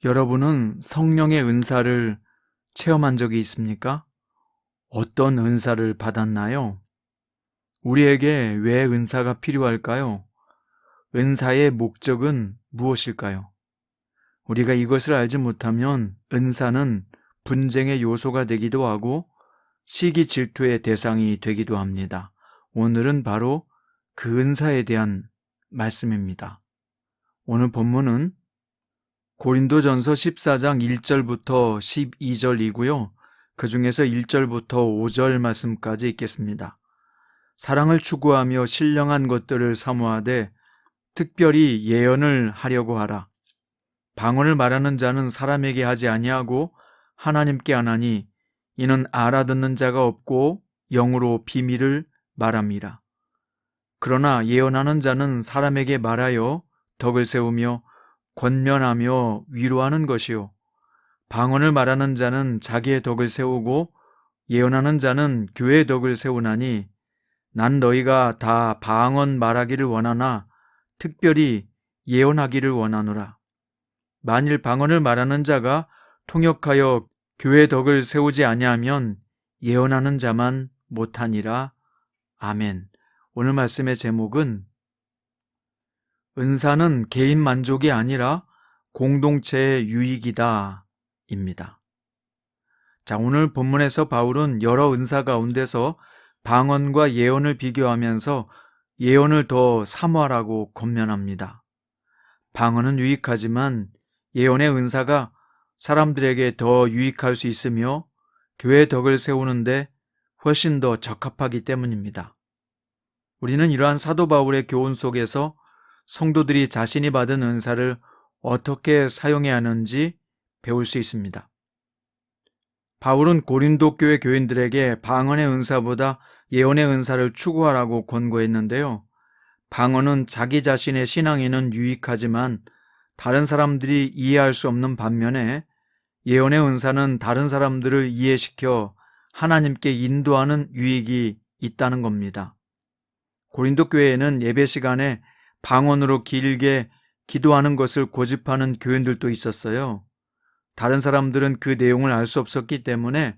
여러분은 성령의 은사를 체험한 적이 있습니까? 어떤 은사를 받았나요? 우리에게 왜 은사가 필요할까요? 은사의 목적은 무엇일까요? 우리가 이것을 알지 못하면 은사는 분쟁의 요소가 되기도 하고 시기 질투의 대상이 되기도 합니다. 오늘은 바로 그 은사에 대한 말씀입니다. 오늘 본문은 고린도전서 14장 1절부터 12절이고요. 그 중에서 1절부터 5절 말씀까지 읽겠습니다. 사랑을 추구하며 신령한 것들을 사모하되 특별히 예언을 하려고 하라. 방언을 말하는 자는 사람에게 하지 아니하고 하나님께 하나니 이는 알아듣는 자가 없고 영으로 비밀을 말함이라. 그러나 예언하는 자는 사람에게 말하여 덕을 세우며 권면하며 위로하는 것이요. 방언을 말하는 자는 자기의 덕을 세우고 예언하는 자는 교회의 덕을 세우나니 난 너희가 다 방언 말하기를 원하나 특별히 예언하기를 원하노라. 만일 방언을 말하는 자가 통역하여 교회의 덕을 세우지 아니하면 예언하는 자만 못하니라. 아멘. 오늘 말씀의 제목은 은사는 개인 만족이 아니라 공동체의 유익이다 입니다. 자, 오늘 본문에서 바울은 여러 은사 가운데서 방언과 예언을 비교하면서 예언을 더 사모하라고 권면합니다. 방언은 유익하지만 예언의 은사가 사람들에게 더 유익할 수 있으며 교회의 덕을 세우는데 훨씬 더 적합하기 때문입니다. 우리는 이러한 사도 바울의 교훈 속에서 성도들이 자신이 받은 은사를 어떻게 사용해야 하는지 배울 수 있습니다. 바울은 고린도 교회 교인들에게 방언의 은사보다 예언의 은사를 추구하라고 권고했는데요. 방언은 자기 자신의 신앙에는 유익하지만 다른 사람들이 이해할 수 없는 반면에 예언의 은사는 다른 사람들을 이해시켜 하나님께 인도하는 유익이 있다는 겁니다. 고린도 교회에는 예배 시간에 방언으로 길게 기도하는 것을 고집하는 교인들도 있었어요. 다른 사람들은 그 내용을 알 수 없었기 때문에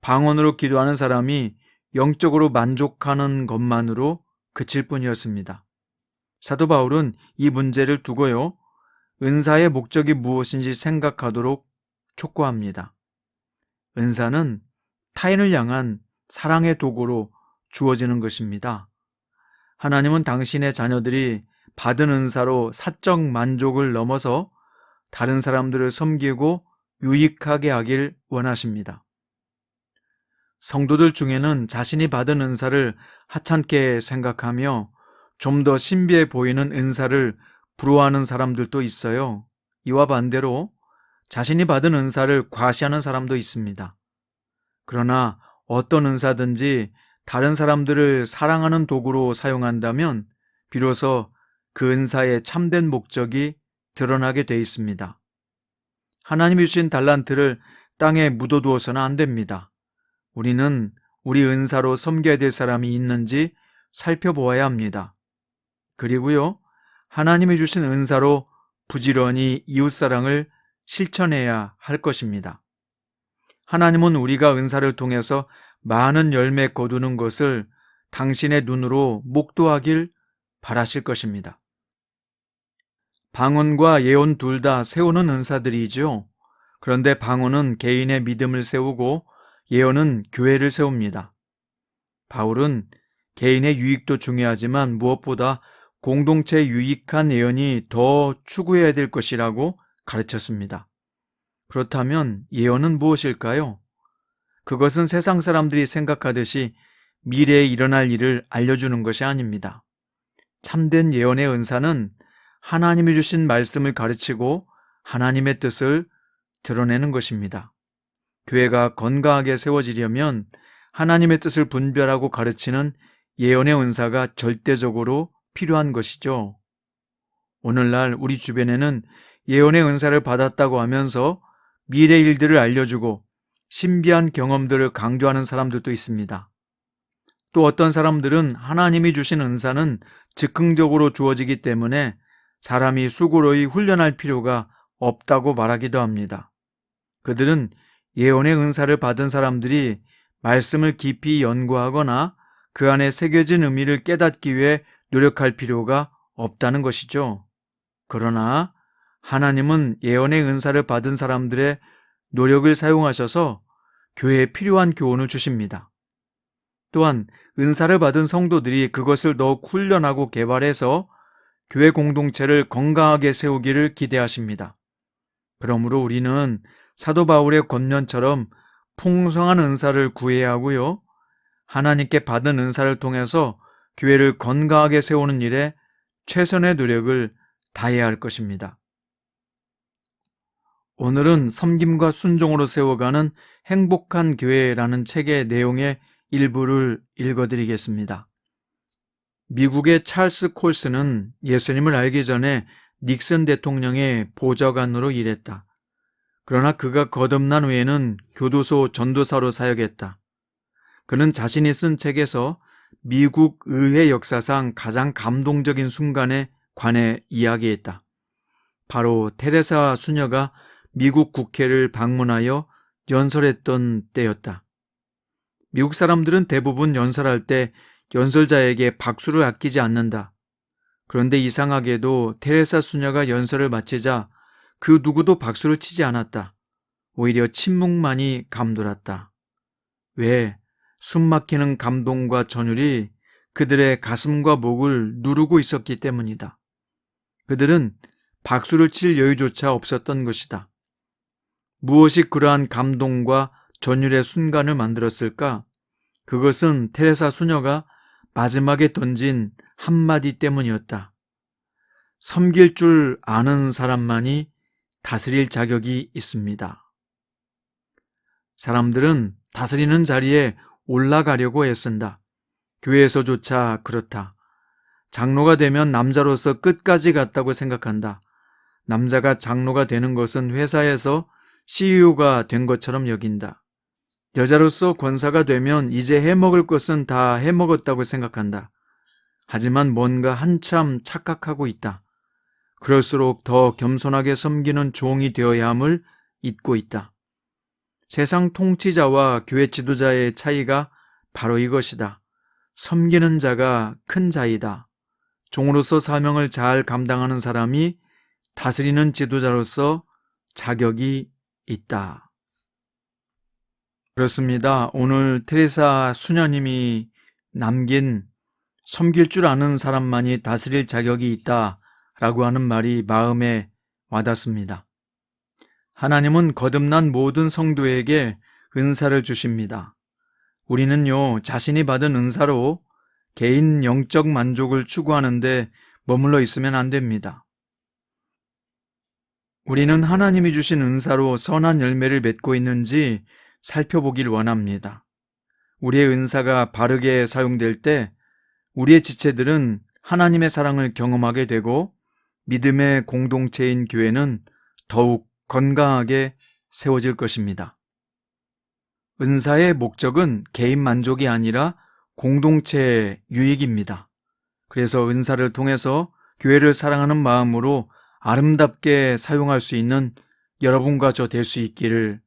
방언으로 기도하는 사람이 영적으로 만족하는 것만으로 그칠 뿐이었습니다. 사도 바울은 이 문제를 두고요, 은사의 목적이 무엇인지 생각하도록 촉구합니다. 은사는 타인을 향한 사랑의 도구로 주어지는 것입니다. 하나님은 당신의 자녀들이 받은 은사로 사적 만족을 넘어서 다른 사람들을 섬기고 유익하게 하길 원하십니다. 성도들 중에는 자신이 받은 은사를 하찮게 생각하며 좀 더 신비해 보이는 은사를 부러워하는 사람들도 있어요. 이와 반대로 자신이 받은 은사를 과시하는 사람도 있습니다. 그러나 어떤 은사든지 다른 사람들을 사랑하는 도구로 사용한다면 비로소 그 은사의 참된 목적이 드러나게 돼 있습니다. 하나님이 주신 달란트를 땅에 묻어두어서는 안 됩니다. 우리는 우리 은사로 섬겨야 될 사람이 있는지 살펴보아야 합니다. 그리고요, 하나님이 주신 은사로 부지런히 이웃사랑을 실천해야 할 것입니다. 하나님은 우리가 은사를 통해서 많은 열매 거두는 것을 당신의 눈으로 목도하길 바라실 것입니다. 방언과 예언 둘 다 세우는 은사들이죠. 그런데 방언은 개인의 믿음을 세우고 예언은 교회를 세웁니다. 바울은 개인의 유익도 중요하지만 무엇보다 공동체에 유익한 예언이 더 추구해야 될 것이라고 가르쳤습니다. 그렇다면 예언은 무엇일까요? 그것은 세상 사람들이 생각하듯이 미래에 일어날 일을 알려주는 것이 아닙니다. 참된 예언의 은사는 하나님이 주신 말씀을 가르치고 하나님의 뜻을 드러내는 것입니다. 교회가 건강하게 세워지려면 하나님의 뜻을 분별하고 가르치는 예언의 은사가 절대적으로 필요한 것이죠. 오늘날 우리 주변에는 예언의 은사를 받았다고 하면서 미래 일들을 알려주고 신비한 경험들을 강조하는 사람들도 있습니다. 또 어떤 사람들은 하나님이 주신 은사는 즉흥적으로 주어지기 때문에 사람이 수고로이 훈련할 필요가 없다고 말하기도 합니다. 그들은 예언의 은사를 받은 사람들이 말씀을 깊이 연구하거나 그 안에 새겨진 의미를 깨닫기 위해 노력할 필요가 없다는 것이죠. 그러나 하나님은 예언의 은사를 받은 사람들의 노력을 사용하셔서 교회에 필요한 교훈을 주십니다. 또한 은사를 받은 성도들이 그것을 더욱 훈련하고 개발해서 교회 공동체를 건강하게 세우기를 기대하십니다. 그러므로 우리는 사도 바울의 권면처럼 풍성한 은사를 구해야 하고요. 하나님께 받은 은사를 통해서 교회를 건강하게 세우는 일에 최선의 노력을 다해야 할 것입니다. 오늘은 섬김과 순종으로 세워가는 행복한 교회라는 책의 내용의 일부를 읽어드리겠습니다. 미국의 찰스 콜스는 예수님을 알기 전에 닉슨 대통령의 보좌관으로 일했다. 그러나 그가 거듭난 후에는 교도소 전도사로 사역했다. 그는 자신이 쓴 책에서 미국 의회 역사상 가장 감동적인 순간에 관해 이야기했다. 바로 테레사 수녀가 미국 국회를 방문하여 연설했던 때였다. 미국 사람들은 대부분 연설할 때 연설자에게 박수를 아끼지 않는다. 그런데 이상하게도 테레사 수녀가 연설을 마치자 그 누구도 박수를 치지 않았다. 오히려 침묵만이 감돌았다. 왜? 숨막히는 감동과 전율이 그들의 가슴과 목을 누르고 있었기 때문이다. 그들은 박수를 칠 여유조차 없었던 것이다. 무엇이 그러한 감동과 전율의 순간을 만들었을까? 그것은 테레사 수녀가 마지막에 던진 한마디 때문이었다. 섬길 줄 아는 사람만이 다스릴 자격이 있습니다. 사람들은 다스리는 자리에 올라가려고 애쓴다. 교회에서조차 그렇다. 장로가 되면 남자로서 끝까지 갔다고 생각한다. 남자가 장로가 되는 것은 회사에서 CEO가 된 것처럼 여긴다. 여자로서 권사가 되면 이제 해먹을 것은 다 해먹었다고 생각한다. 하지만 뭔가 한참 착각하고 있다. 그럴수록 더 겸손하게 섬기는 종이 되어야 함을 잊고 있다. 세상 통치자와 교회 지도자의 차이가 바로 이것이다. 섬기는 자가 큰 자이다. 종으로서 사명을 잘 감당하는 사람이 다스리는 지도자로서 자격이 있다. 그렇습니다. 오늘 테레사 수녀님이 남긴 섬길 줄 아는 사람만이 다스릴 자격이 있다라고 하는 말이 마음에 와닿습니다. 하나님은 거듭난 모든 성도에게 은사를 주십니다. 우리는요, 자신이 받은 은사로 개인 영적 만족을 추구하는데 머물러 있으면 안 됩니다. 우리는 하나님이 주신 은사로 선한 열매를 맺고 있는지 살펴보길 원합니다. 우리의 은사가 바르게 사용될 때 우리의 지체들은 하나님의 사랑을 경험하게 되고 믿음의 공동체인 교회는 더욱 건강하게 세워질 것입니다. 은사의 목적은 개인 만족이 아니라 공동체 유익입니다. 그래서 은사를 통해서 교회를 사랑하는 마음으로 아름답게 사용할 수 있는 여러분과 저 될 수 있기를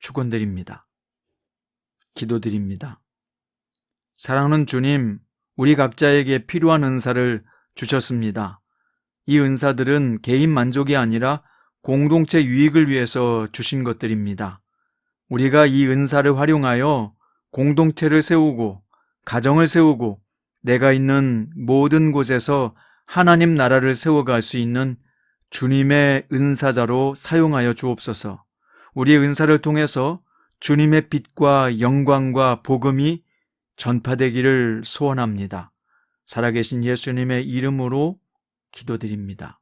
축원드립니다. 기도드립니다. 사랑하는 주님, 우리 각자에게 필요한 은사를 주셨습니다. 이 은사들은 개인 만족이 아니라 공동체 유익을 위해서 주신 것들입니다. 우리가 이 은사를 활용하여 공동체를 세우고 가정을 세우고 내가 있는 모든 곳에서 하나님 나라를 세워갈 수 있는 주님의 은사자로 사용하여 주옵소서. 우리의 은사를 통해서 주님의 빛과 영광과 복음이 전파되기를 소원합니다. 살아계신 예수님의 이름으로 기도드립니다.